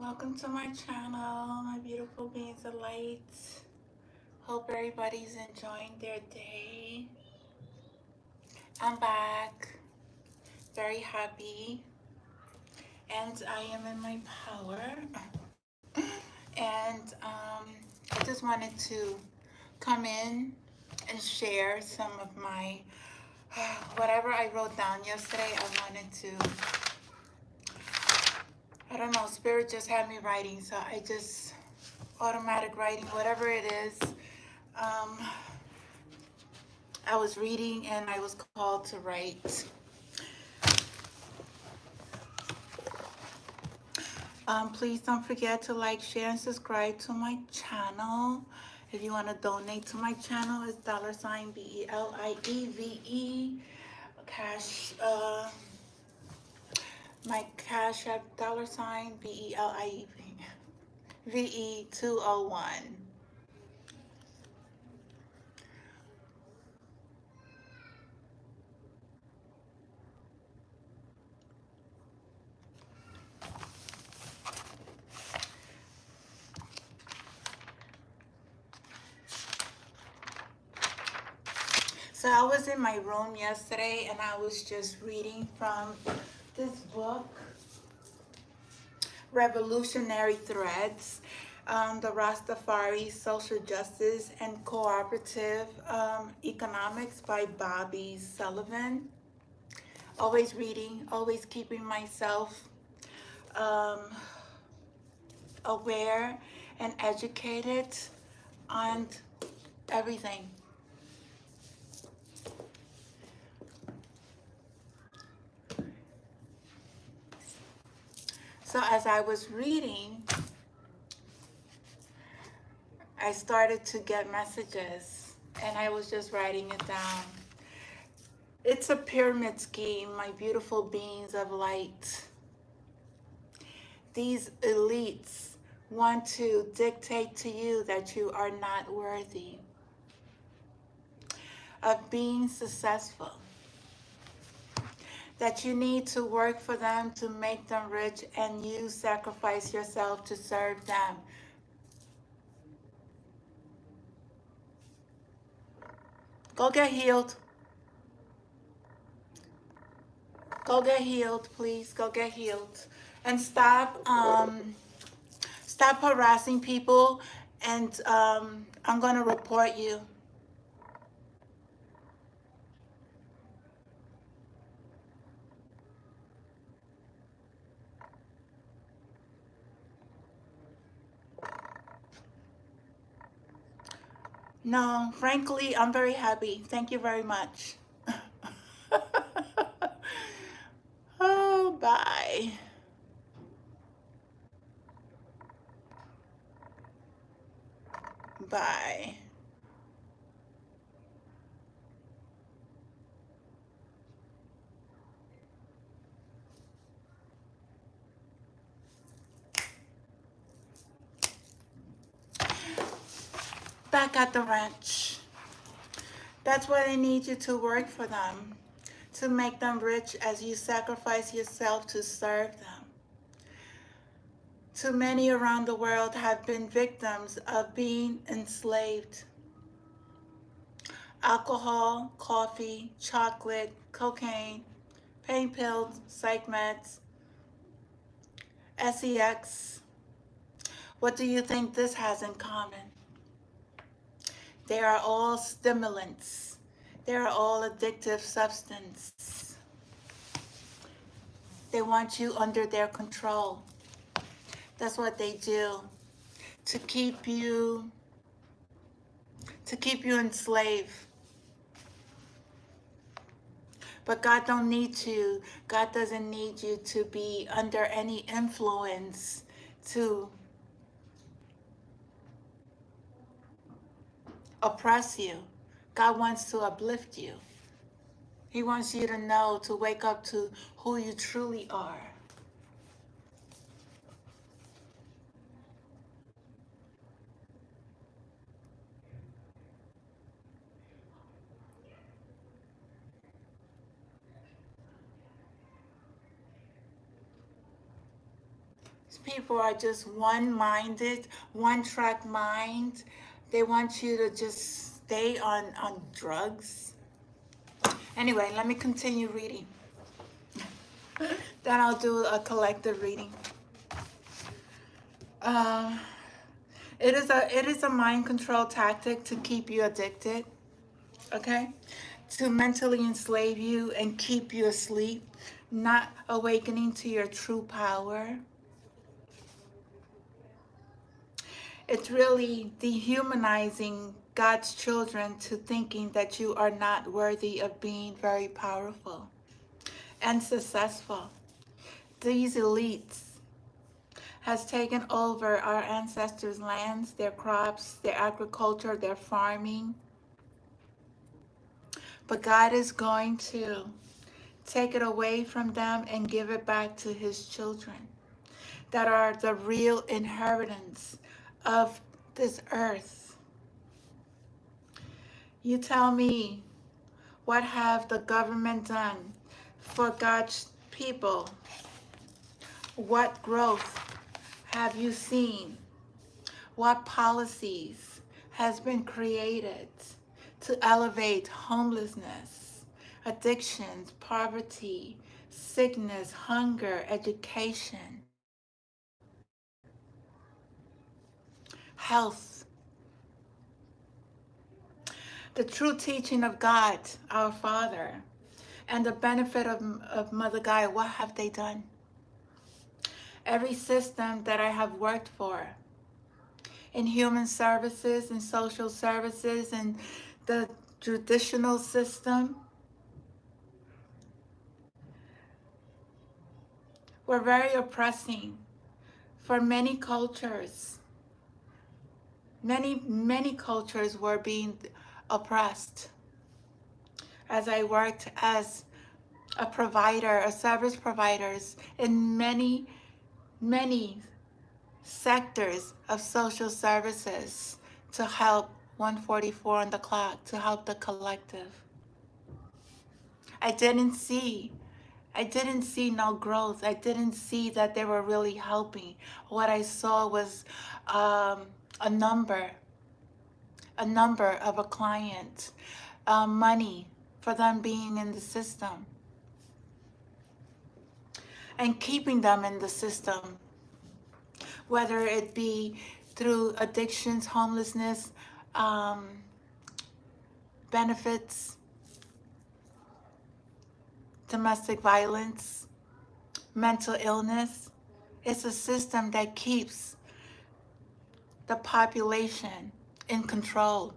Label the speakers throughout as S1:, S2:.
S1: Welcome to my channel, my beautiful beings of light. Hope everybody's enjoying their day. I'm back, very happy, and I am in my power. And I just wanted to come in and share some of my whatever I wrote down yesterday. I don't know, Spirit just had me writing, so I just automatic writing, whatever it is. Um, I was reading and I was called to write. Please don't forget to like, share, and subscribe to my channel. If you want to donate to my channel, it's $BELIEVE. Cash, my cash app $BELIEVE 201. So I was in my room yesterday and I was just reading from this book, Revolutionary Threads, the Rastafari Social Justice and Cooperative Economics by Bobby Sullivan. Always reading, always keeping myself um, aware and educated on everything. So as I was reading, I started to get messages and I was just writing it down. It's a pyramid scheme, my beautiful beings of light. These elites want to dictate to you that you are not worthy of being successful, that you need to work for them to make them rich and you sacrifice yourself to serve them. Go get healed. Go get healed, please. Go get healed. And stop harassing people, and I'm going to report you. No, frankly, I'm very happy. Thank you very much. Oh, bye. Bye. Back at the ranch. That's why they need you to work for them, to make them rich as you sacrifice yourself to serve them. Too many around the world have been victims of being enslaved. Alcohol, coffee, chocolate, cocaine, pain pills, psych meds, sex. What do you think this has in common? They are all stimulants. They are all addictive substances. They want you under their control. That's what they do, to keep you enslaved. But God don't need you. God doesn't need you to be under any influence to oppress you. God wants to uplift you. He wants you to know, to wake up to who you truly are. people are just one-minded, one-track mind. They want you to just stay on drugs. Anyway, let me continue reading. Then I'll do a collective reading. Uh, it is a mind control tactic to keep you addicted, okay? To mentally enslave you and keep you asleep, not awakening to your true power. It's really dehumanizing God's children to thinking that you are not worthy of being very powerful and successful. These elites has taken over our ancestors' lands, their crops, their agriculture, their farming. But God is going to take it away from them and give it back to his children that are the real inheritance of this earth. You tell me, what have the government done for God's people? What growth have you seen? What policies has been created to elevate homelessness, addictions, poverty, sickness, hunger, education, health? The true teaching of God, our Father, and the benefit of Mother Gaia, what have they done? Every system that I have worked for, in human services and social services and the judicial system, were very oppressing for many cultures. Many cultures were being oppressed. As I worked as a provider, a service providers in many sectors of social services to help 144 on the clock, to help the collective. I didn't see no growth. I didn't see that they were really helping. What I saw was a number of a client, money for them being in the system and keeping them in the system, whether it be through addictions, homelessness, benefits, domestic violence, mental illness. It's a system that keeps the population in control.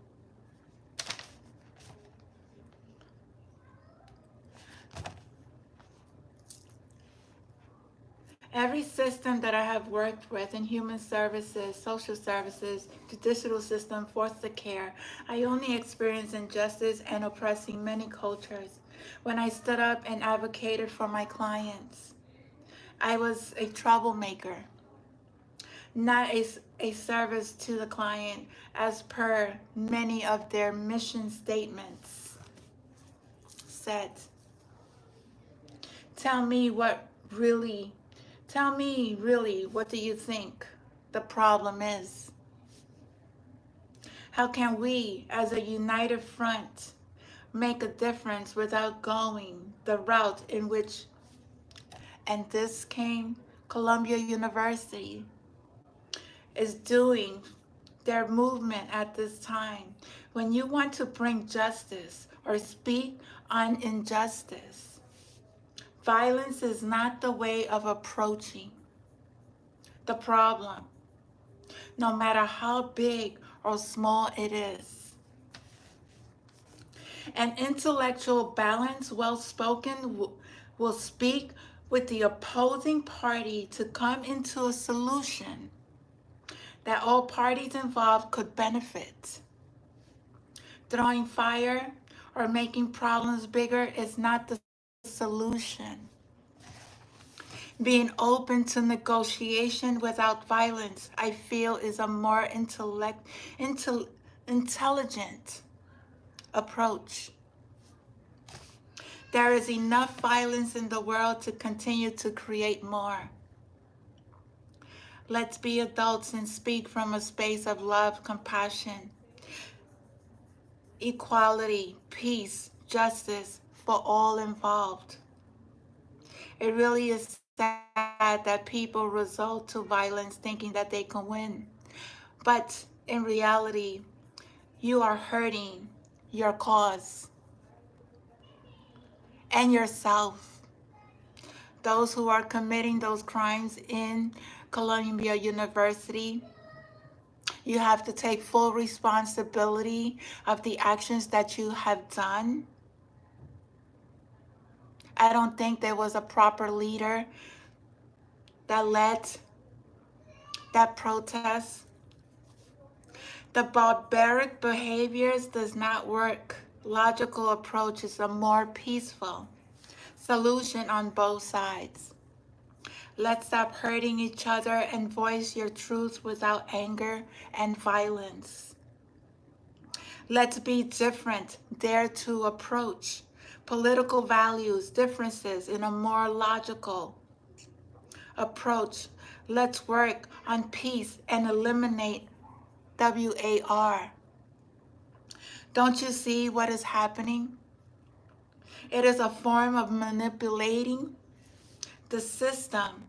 S1: Every system that I have worked with in human services, social services, judicial system, foster care, I only experienced injustice and oppressing many cultures. When I stood up and advocated for my clients, I was a troublemaker, not a service to the client as per many of their mission statements said. Tell me really, what do you think the problem is? How can we, as a united front, make a difference without going the route in which, and this came, Columbia University is doing their movement at this time? When you want to bring justice or speak on injustice, violence is not the way of approaching the problem, no matter how big or small it is. An intellectual balance, well-spoken, will speak with the opposing party to come into a solution that all parties involved could benefit. Throwing fire or making problems bigger is not the solution. Being open to negotiation without violence, I feel, is a more intelligent approach. There is enough violence in the world to continue to create more. Let's be adults and speak from a space of love, compassion, equality, peace, justice for all involved. It really is sad that people resort to violence thinking that they can win. But in reality, you are hurting your cause and yourself. Those who are committing those crimes in Columbia University, you have to take full responsibility of the actions that you have done. I don't think there was a proper leader that led that protest. The barbaric behaviors does not work. Logical approach is a more peaceful solution on both sides. Let's stop hurting each other and voice your truth without anger and violence. Let's be different, dare to approach political values, differences in a more logical approach. Let's work on peace and eliminate WAR. Don't you see what is happening? It is a form of manipulating the system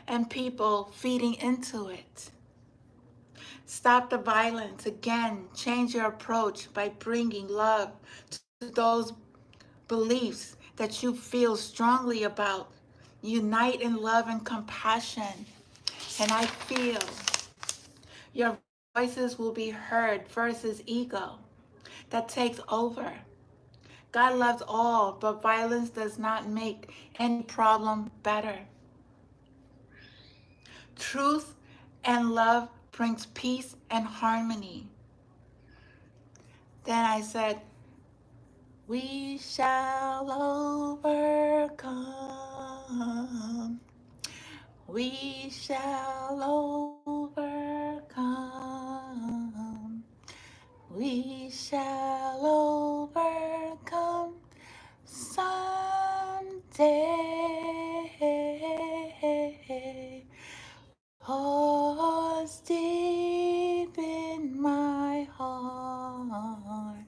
S1: and people feeding into it. Stop the violence. Again, change your approach by bringing love to those beliefs that you feel strongly about. Unite in love and compassion. And I feel your voices will be heard versus ego that takes over. God loves all, but violence does not make any problem better. Truth and love brings peace and harmony. Then I said, we shall overcome. We shall overcome. We shall overcome someday. Oh, deep in my heart,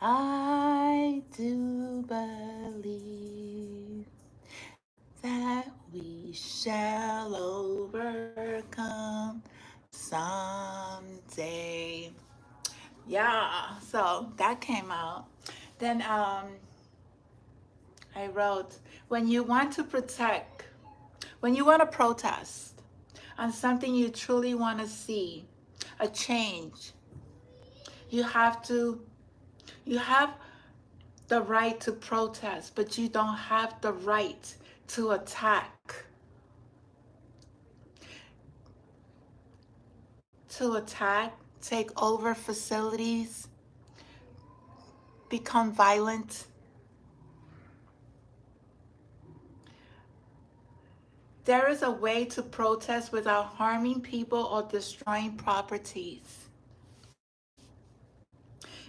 S1: I do believe that we shall overcome someday. Yeah, so that came out. Then I wrote, when you want to protect, when you want to protest on something you truly want to see, a change, you have the right to protest, but you don't have the right to attack. To attack, take over facilities, become violent. There is a way to protest without harming people or destroying properties.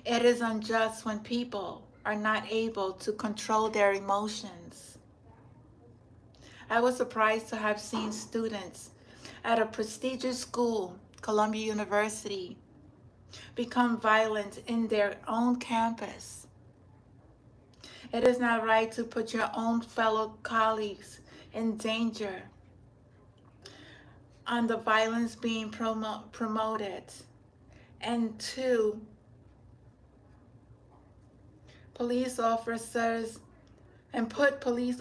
S1: It is unjust when people are not able to control their emotions. I was surprised to have seen students at a prestigious school, Columbia University, become violent in their own campus. It is not right to put your own fellow colleagues in danger on the violence being promoted. And two, police officers and put police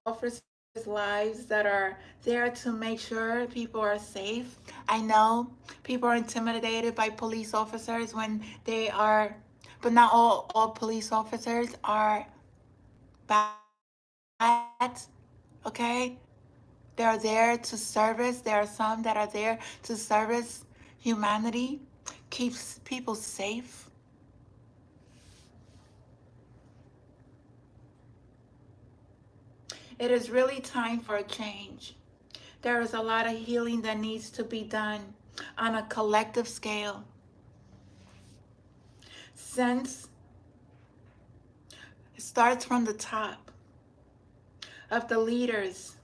S1: officers' lives that are there to make sure people are safe. I know people are intimidated by police officers when they are, but not all police officers are bad, okay? They're there to service. There are some that are there to service humanity, keeps people safe. It is really time for a change. There is a lot of healing that needs to be done on a collective scale. Since it starts from the top of the leaders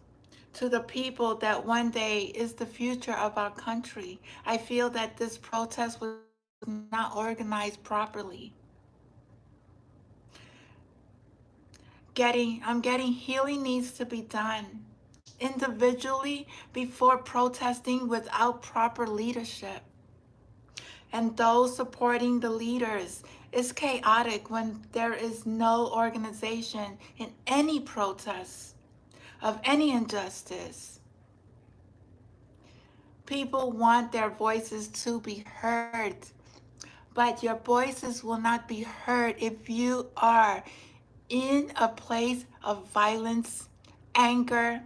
S1: to the people that one day is the future of our country. I feel that this protest was not organized properly. I'm getting healing needs to be done individually before protesting without proper leadership. And those supporting the leaders. It's chaotic when there is no organization in any protest of any injustice. People want their voices to be heard, but your voices will not be heard if you are in a place of violence, anger,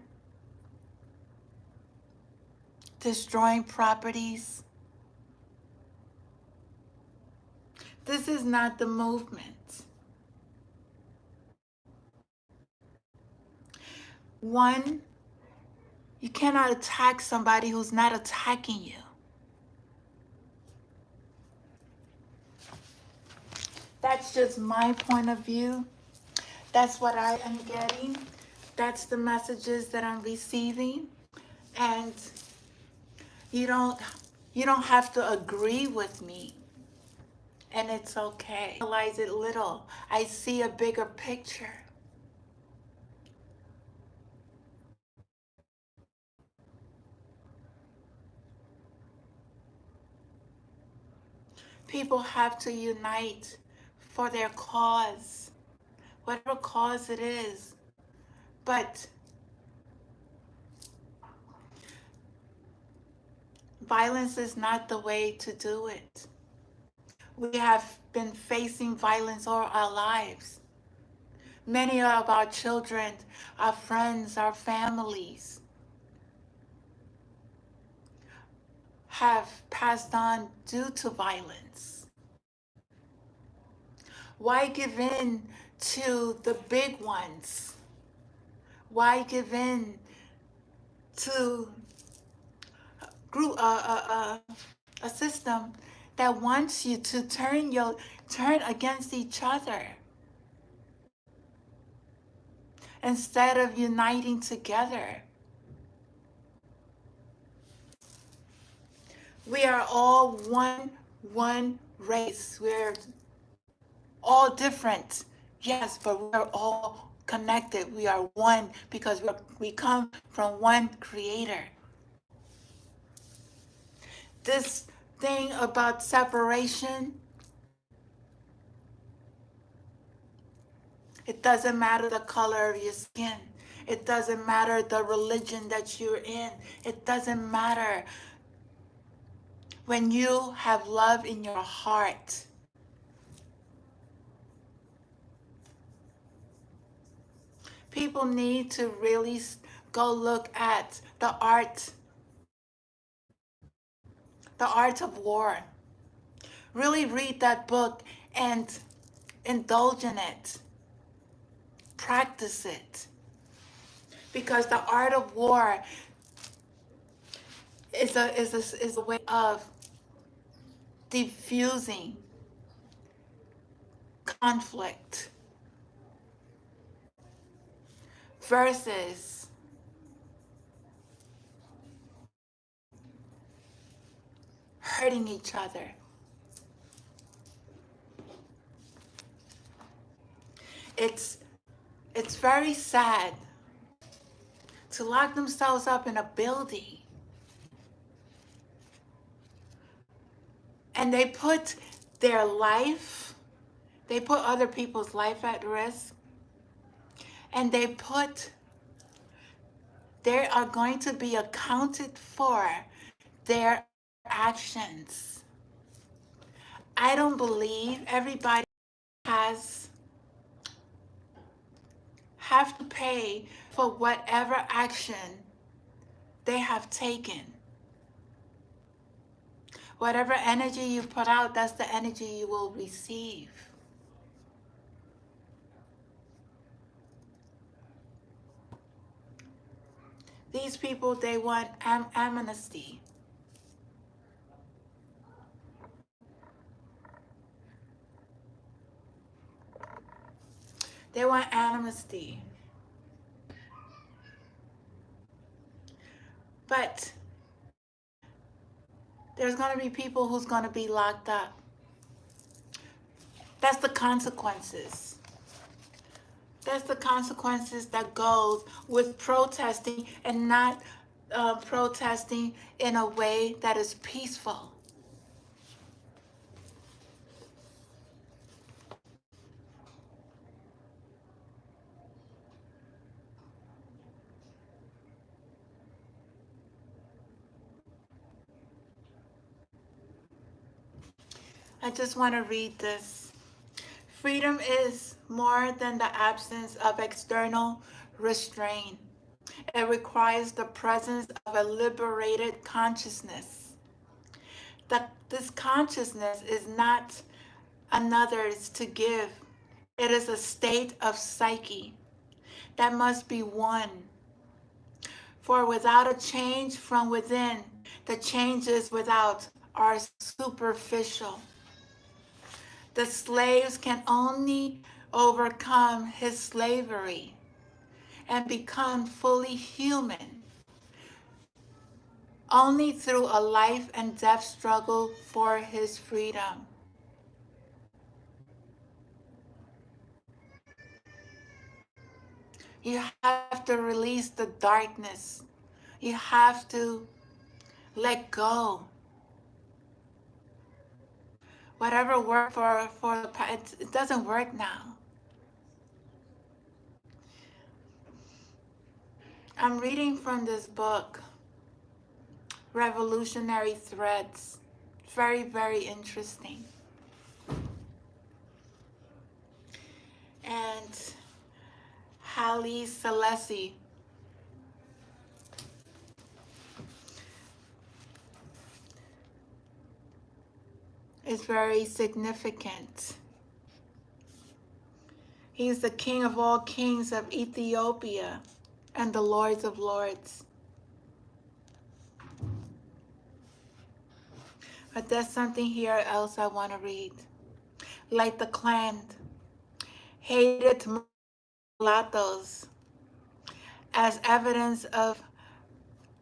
S1: destroying properties. This is not the movement. One, you cannot attack somebody who's not attacking you. That's just my point of view. That's what I am getting. That's the messages that I'm receiving. And you don't have to agree with me. And it's okay. I realize it little. I see a bigger picture. People have to unite for their cause, whatever cause it is. But violence is not the way to do it. We have been facing violence all our lives. Many of our children, our friends, our families have passed on due to violence. Why give in to the big ones? Why give in to a system that wants you to turn against each other instead of uniting together? We are all one race. We're all different, yes, but we're all connected. We are one because we come from one creator. This thing about separation, it doesn't matter the color of your skin. It doesn't matter the religion that you're in. It doesn't matter. When you have love in your heart, people need to really go look at the art of war. Really read that book and indulge in it. Practice it. Because the art of war is a way of diffusing conflict versus hurting each other. It's very sad to lock themselves up in a building and they put other people's life at risk, and they are going to be accounted for their actions. I don't believe everybody have to pay for whatever action they have taken. Whatever energy you put out, that's the energy you will receive. These people, they want amnesty. They want amnesty. But there's going to be people who's going to be locked up. That's the consequences. That's the consequences that goes with protesting and not protesting in a way that is peaceful. I just want to read this. Freedom is more than the absence of external restraint. It requires the presence of a liberated consciousness. This consciousness is not another's to give. It is a state of psyche that must be won. For without a change from within, the changes without are superficial. The slaves can only overcome his slavery and become fully human only through a life and death struggle for his freedom. You have to release the darkness. You have to let go. Whatever worked for the past, it doesn't work now. I'm reading from this book, Revolutionary Threads. Very, very interesting. And Haile Selassie is very significant. He's the king of all kings of Ethiopia and the lords of lords. But there's something here else I want to read. Like the Klan hated mulattoes as evidence of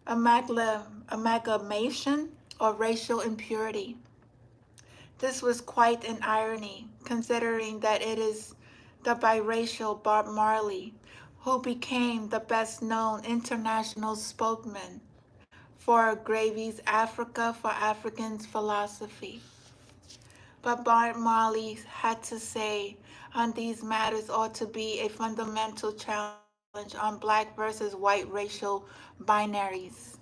S1: amalgamation or racial impurity. This was quite an irony, considering that it is the biracial Bob Marley who became the best-known international spokesman for Garvey's Africa for Africans philosophy. But Bob Marley had to say on these matters ought to be a fundamental challenge on black versus white racial binaries.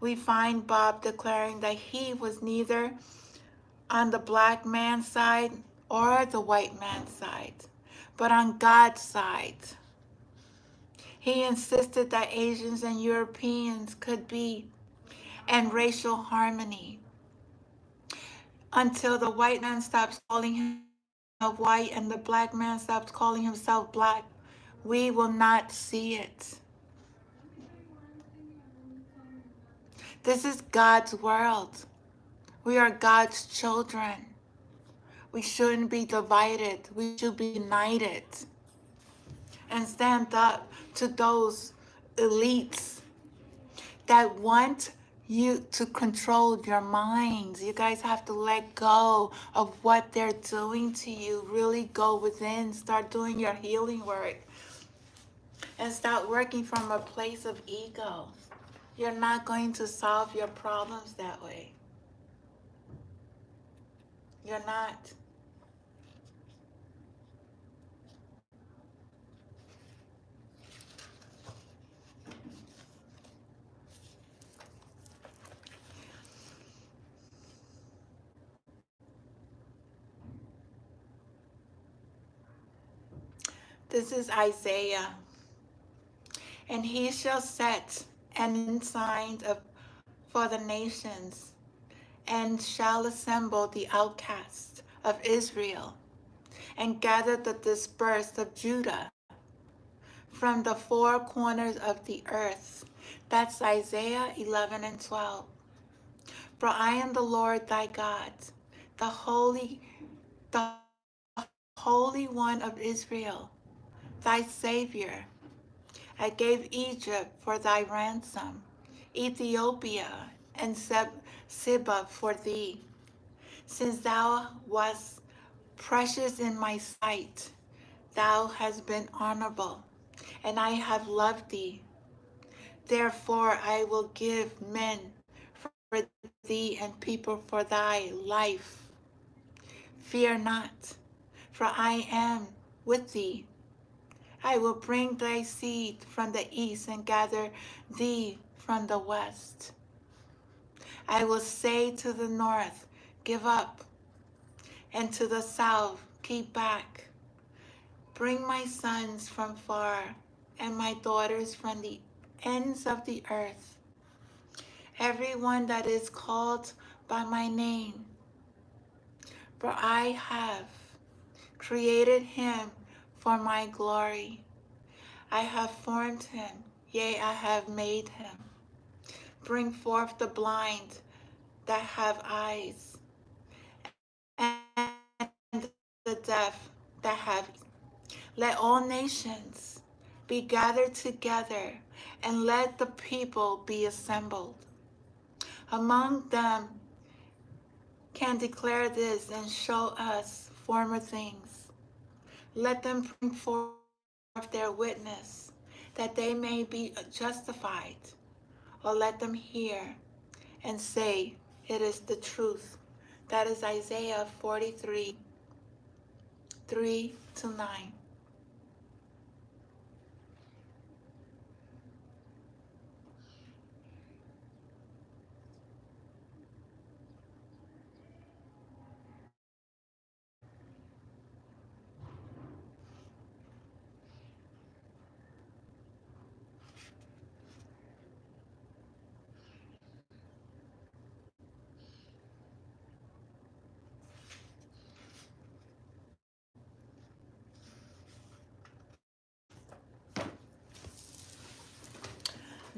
S1: We find Bob declaring that he was neither on the black man's side or the white man's side, but on God's side. He insisted that Asians and Europeans could be in racial harmony until the white man stops calling himself white and the black man stops calling himself black. We will not see it. This is God's world. We are God's children. We shouldn't be divided. We should be united and stand up to those elites that want you to control your minds. You guys have to let go of what they're doing to you. Really go within, start doing your healing work, and start working from a place of ego. You're not going to solve your problems that way. You're not. This is Isaiah. And he shall set an ensign for the nations, and shall assemble the outcasts of Israel, and gather the dispersed of Judah from the four corners of the earth. That's Isaiah 11 and 12. For I am the Lord thy God, the Holy One of Israel, thy Savior. I gave Egypt for thy ransom, Ethiopia and Seba for thee, since thou wast precious in my sight. Thou hast been honorable, and I have loved thee. Therefore I will give men for thee and people for thy life. Fear not, for I am with thee. I will bring thy seed from the east and gather thee from the west. I will say to the north, give up, and to the south, keep back. Bring my sons from far and my daughters from the ends of the earth. Everyone that is called by my name, for I have created him for my glory. I have formed him, yea, I have made him. Bring forth the blind that have eyes, and the deaf that have. Let all nations be gathered together, and let the people be assembled. Among them can declare this and show us former things. Let them bring forth their witness, that they may be justified, or let them hear and say, it is the truth. That is Isaiah 43, 3-9.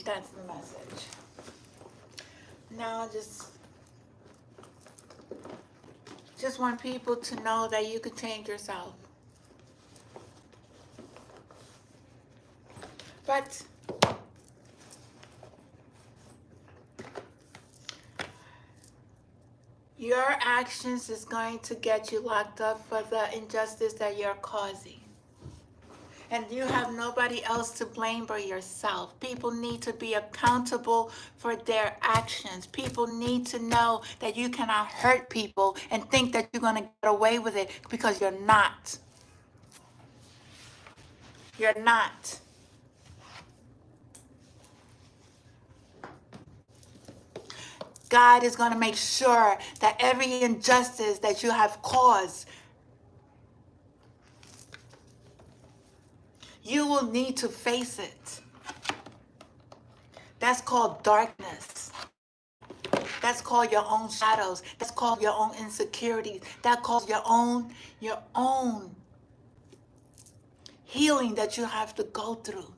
S1: That's the message. Now just want people to know that you can change yourself. But your actions is going to get you locked up for the injustice that you're causing. And you have nobody else to blame but yourself. People need to be accountable for their actions. People need to know that you cannot hurt people and think that you're going to get away with it, because you're not. You're not. God is going to make sure that every injustice that you have caused, you will need to face it. That's called darkness. That's called your own shadows. That's called your own insecurities. That calls your own healing that you have to go through.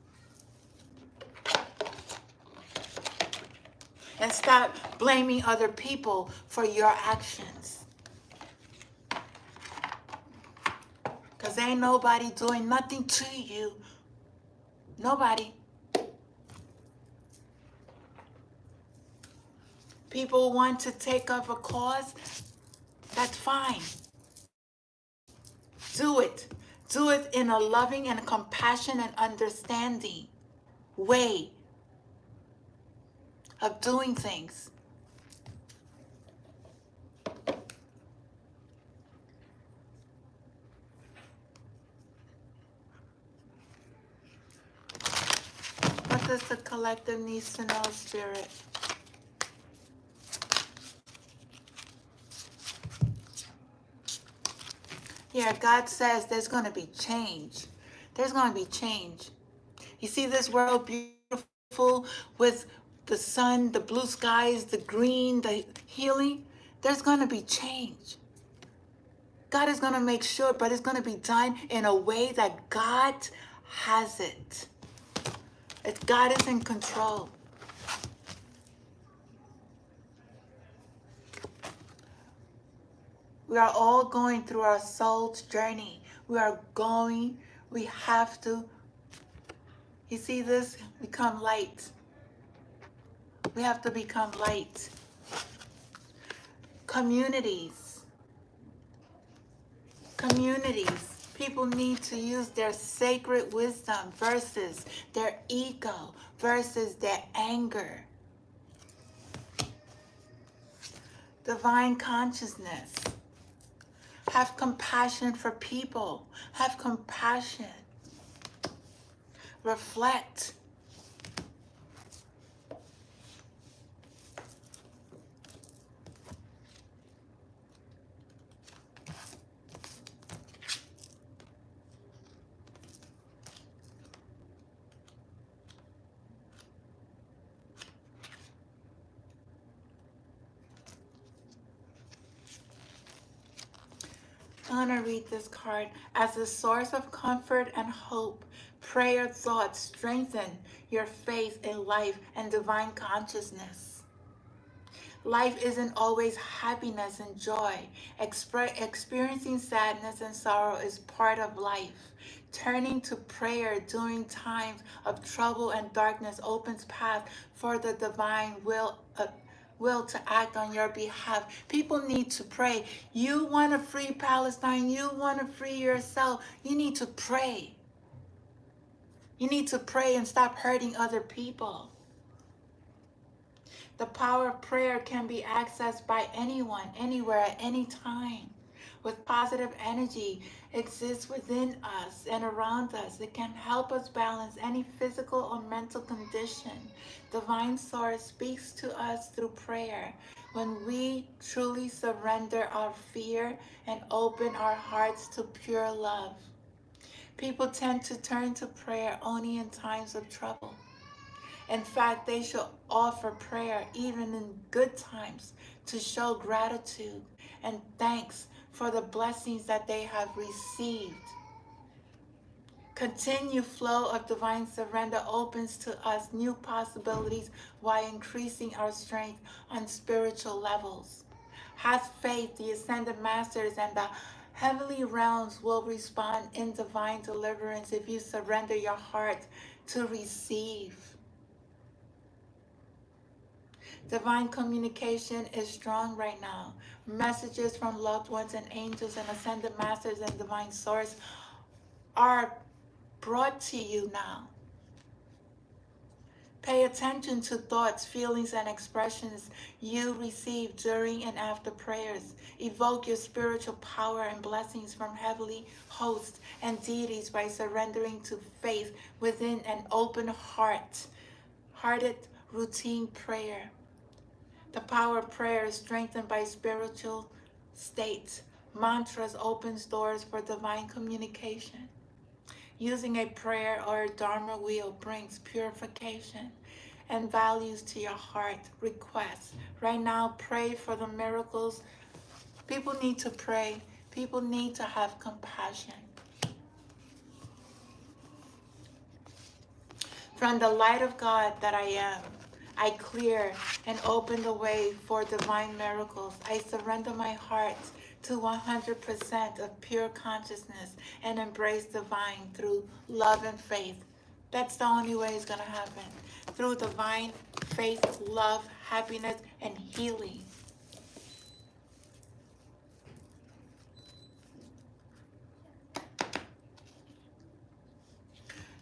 S1: And stop blaming other people for your actions. Because ain't nobody doing nothing to you. Nobody. People want to take up a cause, that's fine. Do it. Do it in a loving and compassion and understanding way of doing things. What does the collective needs to know, Spirit? Yeah, God says there's going to be change. There's going to be change. You see this world beautiful with the sun, the blue skies, the green, the healing? There's going to be change. God is going to make sure, but it's going to be done in a way that God has it. God is in control. We are all going through our soul's journey. We have to, You see this? Become light. We have to become light. Communities. People need to use their sacred wisdom versus their ego, versus their anger. Divine consciousness. Have compassion for people. Have compassion. Reflect. I'm going to read this card. As a source of comfort and hope, prayer thoughts strengthen your faith in life and divine consciousness. Life isn't always happiness and joy. Experiencing sadness and sorrow is part of life. Turning to prayer during times of trouble and darkness opens path for the divine will to act on your behalf. People need to pray. You want to free Palestine. You want to free yourself. You need to pray. You need to pray and stop hurting other people. The power of prayer can be accessed by anyone, anywhere, at any time. With positive energy exists within us and around us. It can help us balance any physical or mental condition. Divine Source speaks to us through prayer. When we truly surrender our fear and open our hearts to pure love, people tend to turn to prayer only in times of trouble. In fact, they should offer prayer even in good times to show gratitude and thanks for the blessings that they have received. Continued flow of divine surrender opens to us new possibilities while increasing our strength on spiritual levels. Have faith, the ascended masters and the heavenly realms will respond in divine deliverance if you surrender your heart to receive. Divine communication is strong right now. Messages from loved ones and angels and ascended masters and divine source are brought to you now. Pay attention to thoughts, feelings, and expressions you receive during and after prayers. Evoke your spiritual power and blessings from heavenly hosts and deities by surrendering to faith within an open hearted routine prayer. The power of prayer is strengthened by spiritual states. Mantras opens doors for divine communication. Using a prayer or a Dharma wheel brings purification and values to your heart. Requests. Right now, pray for the miracles. People need to pray. People need to have compassion. From the light of God that I am, I clear and open the way for divine miracles. I surrender my heart to 100% of pure consciousness and embrace divine through love and faith. That's the only way it's going to happen. Through divine faith, love, happiness, and healing.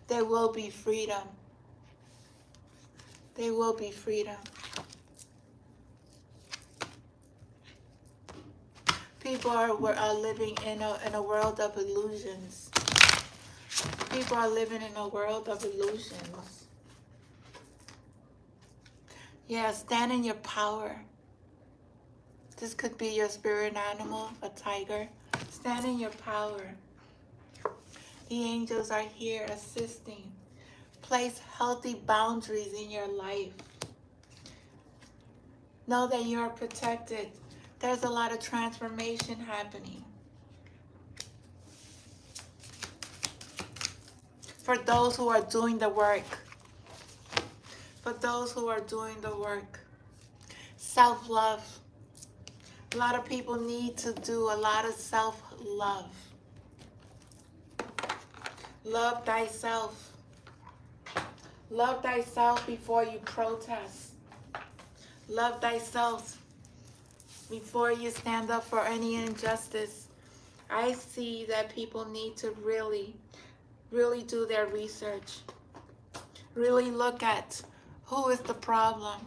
S1: There will be freedom. There will be freedom. People are living in a world of illusions. People are living in a world of illusions. Yeah, stand in your power. This could be your spirit animal, a tiger. Stand in your power. The angels are here assisting. Place healthy boundaries in your life. Know that you are protected. There's a lot of transformation happening. For those who are doing the work. For those who are doing the work. Self-love. A lot of people need to do a lot of self-love. Love thyself. Love thyself before you protest. Love thyself before you stand up for any injustice. I see that people need to really, really do their research. Really look at who is the problem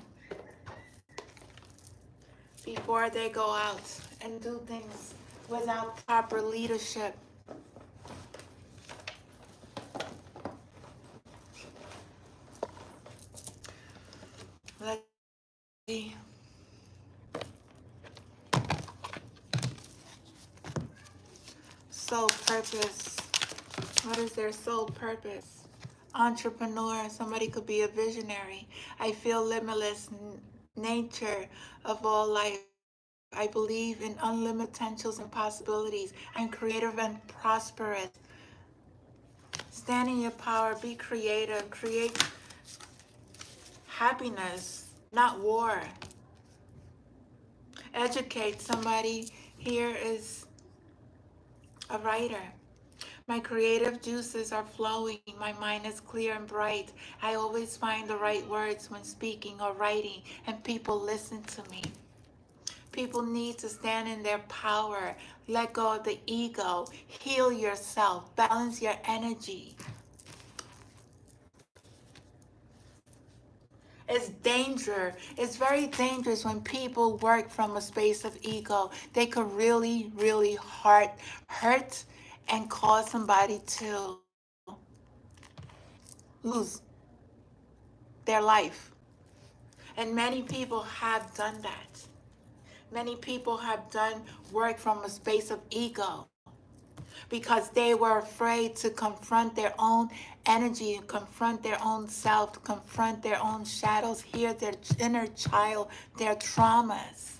S1: before they go out and do things without proper leadership. Let's see. Soul purpose. What is their soul purpose? Entrepreneur. Somebody could be a visionary. I feel limitless nature of all life. I believe in unlimited potentials and possibilities. I'm creative and prosperous. Stand in your power. Be creative. Create happiness, not war. Educate. Somebody here is a writer. My creative juices are flowing. My mind is clear and bright. I always find the right words when speaking or writing, and people listen to me. People need to stand in their power. Let go of the ego. Heal yourself. Balance your energy. It's danger. It's very dangerous when people work from a space of ego. They could really, really hurt and cause somebody to lose their life. And many people have done that. Many people have done work from a space of ego because they were afraid to confront their own energy, confront their own self, confront their own shadows, hear their inner child, their traumas.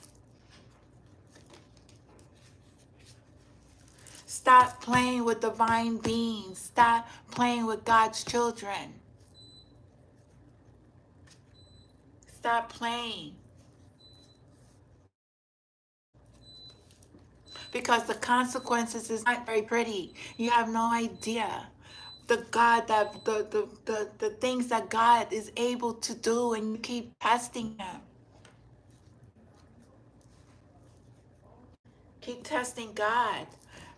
S1: Stop playing with divine beings. Stop playing with God's children. Stop playing. Because the consequences is not very pretty. You have no idea the God that the things that God is able to do, and you keep testing him. Keep testing God.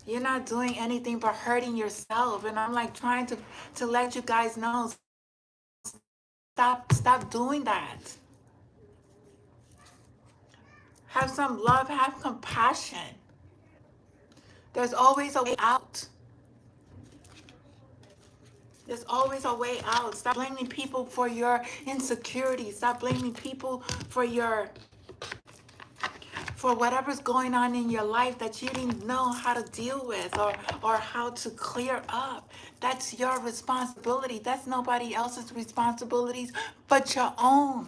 S1: You're not doing anything but hurting yourself. And I'm like trying to let you guys know, stop doing that. Have some love, have compassion. There's always a way out. There's always a way out. Stop blaming people for your insecurities. Stop blaming people for whatever's going on in your life that you didn't know how to deal with or how to clear up. That's your responsibility. That's nobody else's responsibilities but your own.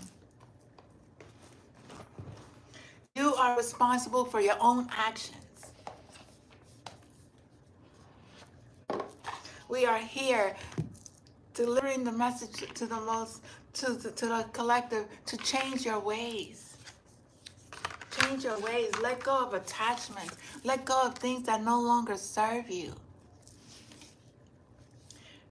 S1: You are responsible for your own actions. We are here delivering the message to the collective to change your ways. Change your ways. Let go of attachments. Let go of things that no longer serve you.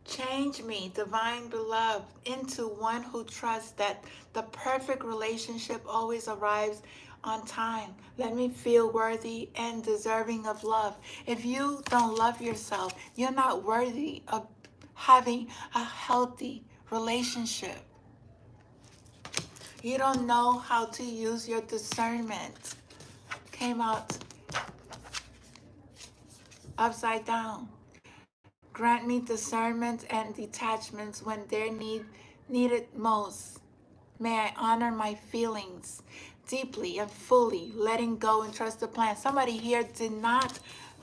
S1: Change me, divine beloved, into one who trusts that the perfect relationship always arrives on time. Let me feel worthy and deserving of love. If you don't love yourself, you're not worthy of having a healthy relationship. You don't know how to use your discernment. Came out upside down. Grant me discernment and detachments when they're needed most. May I honor my feelings deeply and fully, letting go and trust the plan. Somebody here did not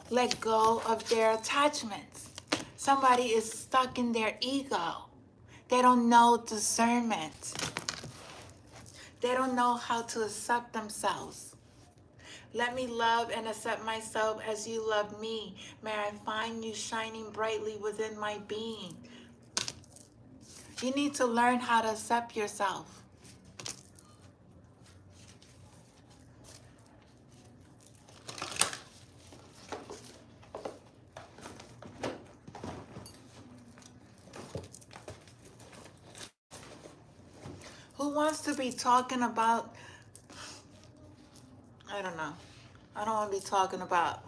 S1: let go of their attachments. Somebody is stuck in their ego. They don't know discernment. They don't know how to accept themselves. Let me love and accept myself as you love me. May I find you shining brightly within my being. You need to learn how to accept yourself. Who wants to be talking about, I don't know. I don't want to be talking about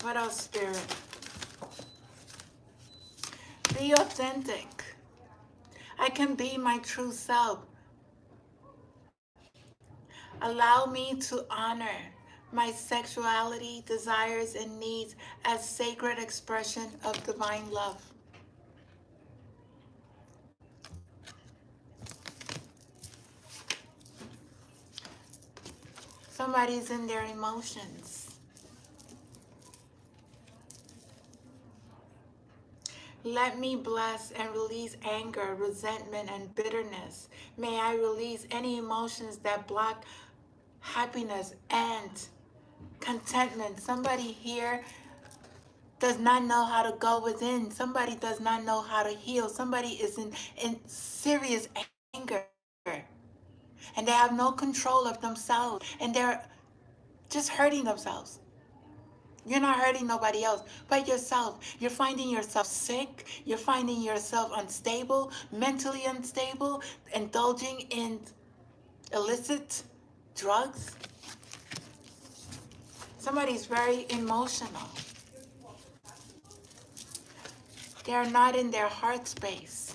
S1: what else, Spirit? Be authentic. I can be my true self. Allow me to honor my sexuality, desires, and needs as sacred expression of divine love. Somebody's in their emotions. Let me bless and release anger, resentment, and bitterness. May I release any emotions that block happiness and contentment. Somebody here does not know how to go within. Somebody does not know how to heal. Somebody is in serious anger and they have no control of themselves and they're just hurting themselves. You're not hurting nobody else but yourself. You're finding yourself sick. You're finding yourself unstable, mentally unstable, indulging in illicit drugs. Somebody's very emotional. They're not in their heart space.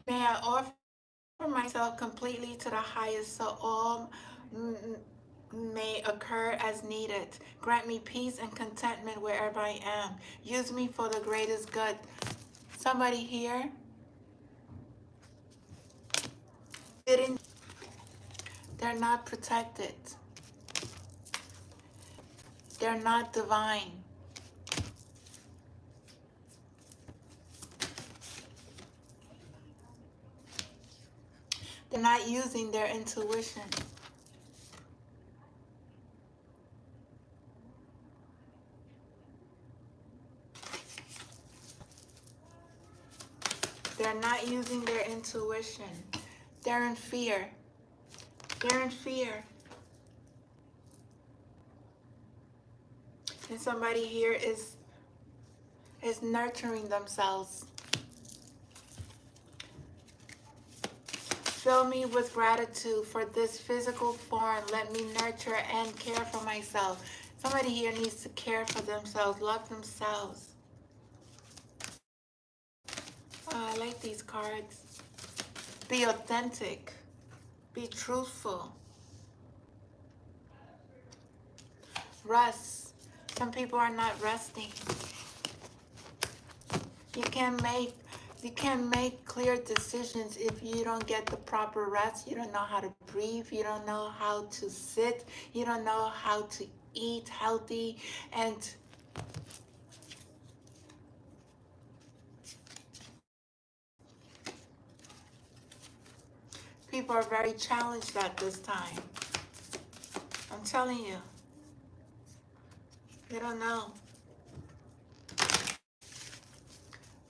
S1: May I offer myself completely to the highest so all may occur as needed. Grant me peace and contentment wherever I am. Use me for the greatest good. Somebody here didn't, they're not protected. They're not divine. They're not using their intuition. They're not using their intuition. They're in fear. They're in fear. And somebody here is nurturing themselves. Fill me with gratitude for this physical form. Let me nurture and care for myself. Somebody here needs to care for themselves, love themselves. Oh, I like these cards. Be authentic. Be truthful. Rest. Some people are not resting. You can't make clear decisions if you don't get the proper rest. You don't know how to breathe. You don't know how to sit. You don't know how to eat healthy. And people are very challenged at this time. I'm telling you. They don't know.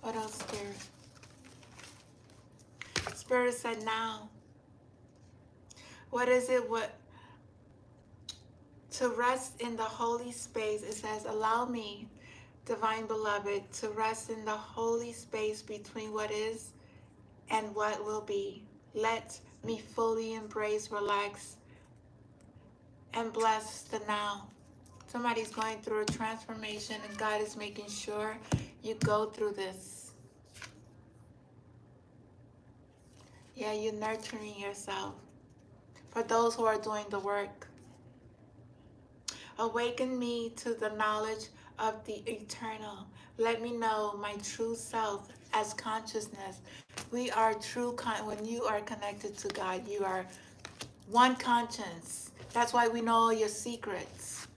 S1: What else, Spirit? Spirit said now. What is it? To rest in the holy space. It says, allow me, divine beloved, to rest in the holy space between what is and what will be. Let me fully embrace, relax, and bless the now. Somebody's going through a transformation and God is making sure you go through this. Yeah, you're nurturing yourself. For those who are doing the work, awaken me to the knowledge of the eternal. Let me know my true self as consciousness. We are true, when you are connected to God, you are one conscience. That's why we know all your secrets.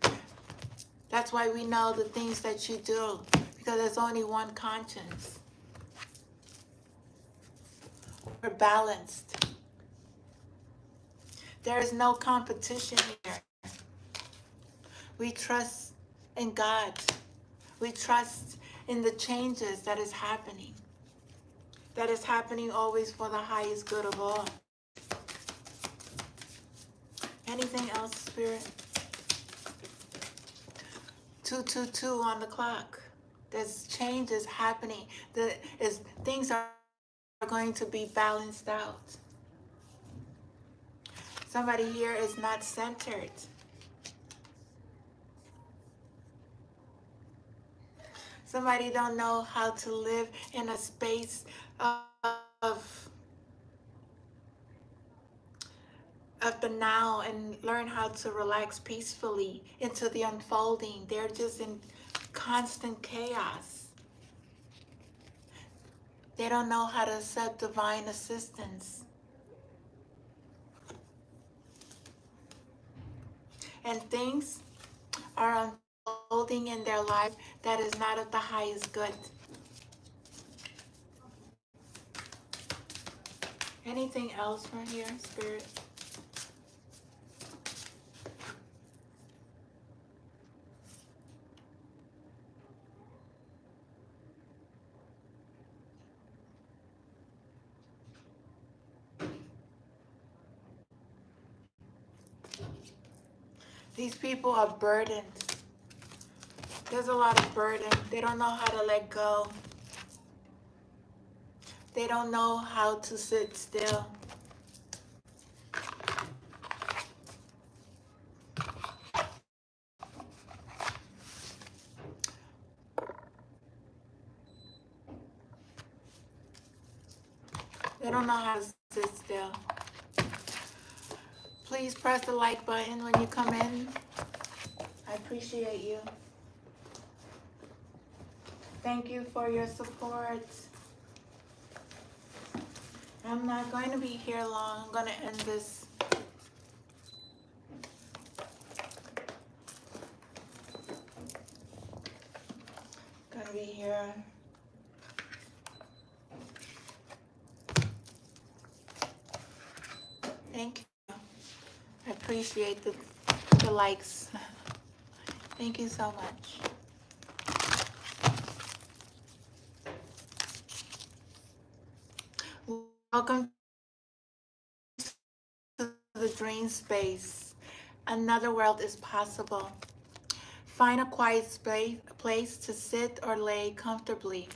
S1: That's why we know the things that you do, because there's only one conscience. We're balanced. There is no competition here. We trust in God. We trust in the changes that is happening. That is happening always for the highest good of all. Anything else, Spirit? 222 on the clock. There's changes happening. Things are going to be balanced out. Somebody here is not centered. Somebody don't know how to live in a space of the now and learn how to relax peacefully into the unfolding. They're just in constant chaos. They don't know how to accept divine assistance. And things are unfolding in their life that is not of the highest good. Anything else from here, Spirit? These people are burdened. There's a lot of burden. They don't know how to let go. They don't know how to sit still. They don't know how to sit still. Please press the like button when you come in. I appreciate you. Thank you for your support. I'm not going to be here long. I'm going to end this. Going to be here. Thank you. I appreciate the likes. Thank you so much. Welcome to the dream space. Another world is possible. Find a quiet place to sit or lay comfortably.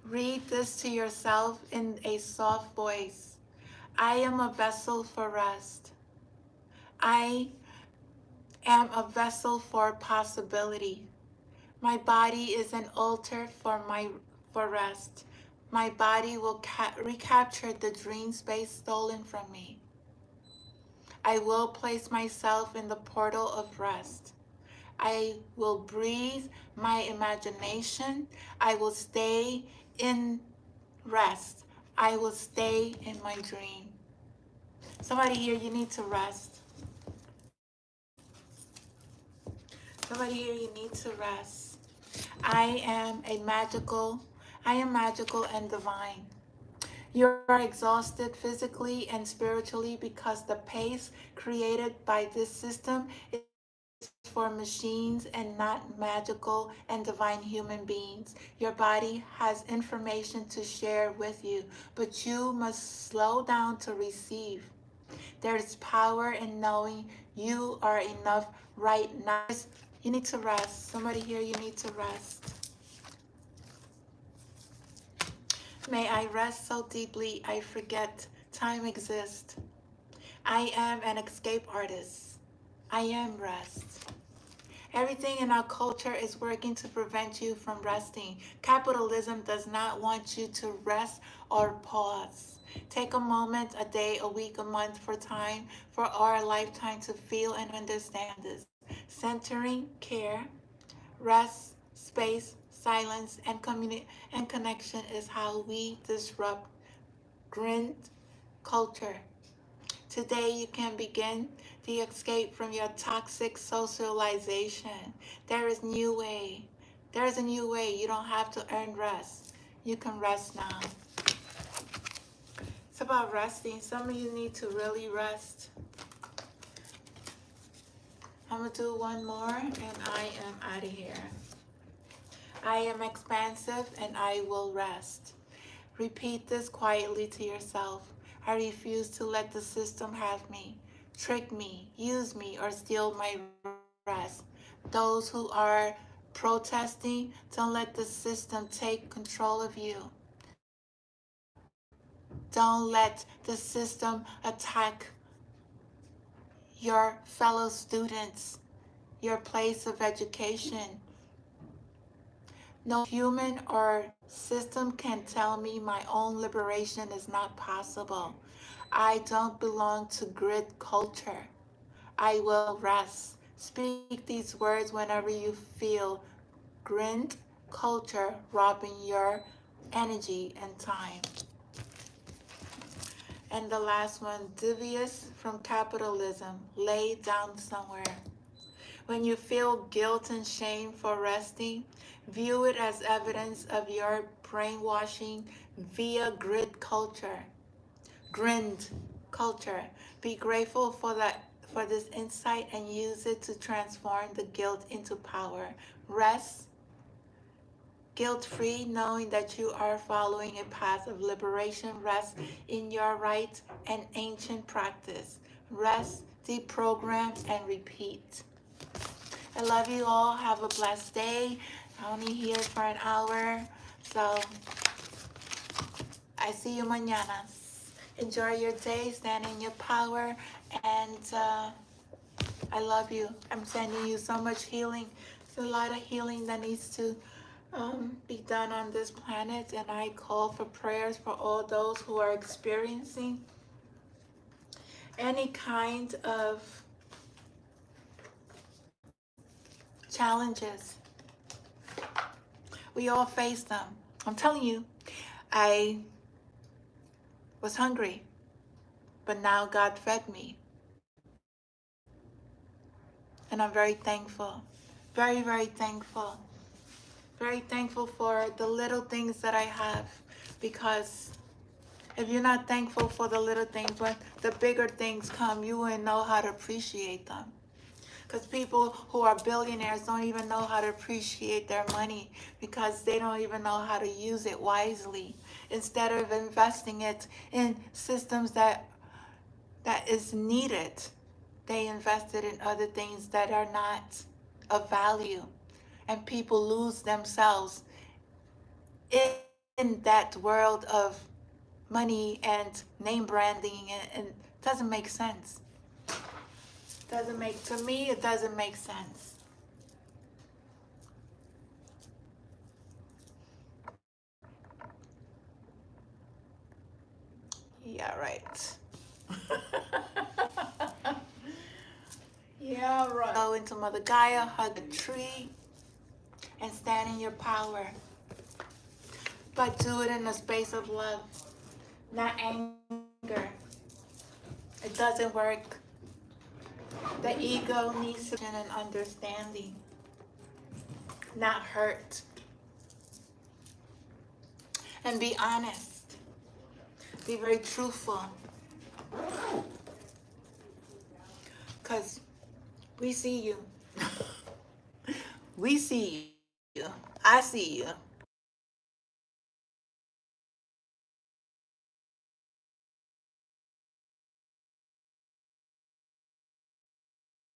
S1: Read this to yourself in a soft voice. I am a vessel for rest. I am a vessel for possibility. My body is an altar for rest. My body will recapture the dream space stolen from me. I will place myself in the portal of rest. I will breathe my imagination. I will stay in rest. I will stay in my dream. Somebody here, you need to rest. Somebody here, you need to rest. I am magical and divine. You are exhausted physically and spiritually because the pace created by this system is for machines and not magical and divine human beings. Your body has information to share with you, but you must slow down to receive. There's power in knowing you are enough right now. You need to rest. Somebody here, you need to rest. May I rest so deeply I forget time exists. I am an escape artist. I am rest. Everything in our culture is working to prevent you from resting. Capitalism does not want you to rest or pause. Take a moment, a day, a week, a month for time for our lifetime to feel and understand this. Centering, care, rest, space, silence, and connection is how we disrupt grind culture. Today you can begin the escape from your toxic socialization. There is new way. There is a new way. You don't have to earn rest. You can rest now. It's about resting. Some of you need to really rest. I'm going to do one more and I am out of here. I am expansive and I will rest. Repeat this quietly to yourself. I refuse to let the system have me. trick me, use me, or steal my rest. Those who are protesting, don't let the system take control of you. Don't let the system attack your fellow students, your place of education. No human or system can tell me my own liberation is not possible. I don't belong to grid culture. I will rest. Speak these words whenever you feel grid culture robbing your energy and time. And the last one, devious from capitalism, lay down somewhere. When you feel guilt and shame for resting, view it as evidence of your brainwashing via grid culture. Grind culture. Be grateful for this insight and use it to transform the guilt into power. Rest guilt-free, knowing that you are following a path of liberation. Rest in your right and ancient practice. Rest, deprogram, and repeat. I love you all. Have a blessed day. I'm only here for an hour, so I see you mañana. Enjoy your day. Stand in your power, and I love you. I'm sending you so much healing. There's a lot of healing that needs to be done on this planet, and I call for prayers for all those who are experiencing any kind of challenges. We all face them. I'm telling you, I was hungry, but now God fed me. And I'm very thankful. Very, very thankful. Very thankful for the little things that I have, because if you're not thankful for the little things, when the bigger things come, you wouldn't know how to appreciate them. Because people who are billionaires don't even know how to appreciate their money, because they don't even know how to use it wisely. Instead of investing it in systems that is needed, they invested in other things that are not of value. And people lose themselves in that world of money and name branding, and it doesn't make sense. To me, it doesn't make sense. Yeah, right. Yeah, right. Go into Mother Gaia, hug a tree, and stand in your power. But do it in a space of love, not anger. It doesn't work. The ego needs to an understanding, not hurt. And be honest. Be very truthful. Because we see you. We see you. I see you.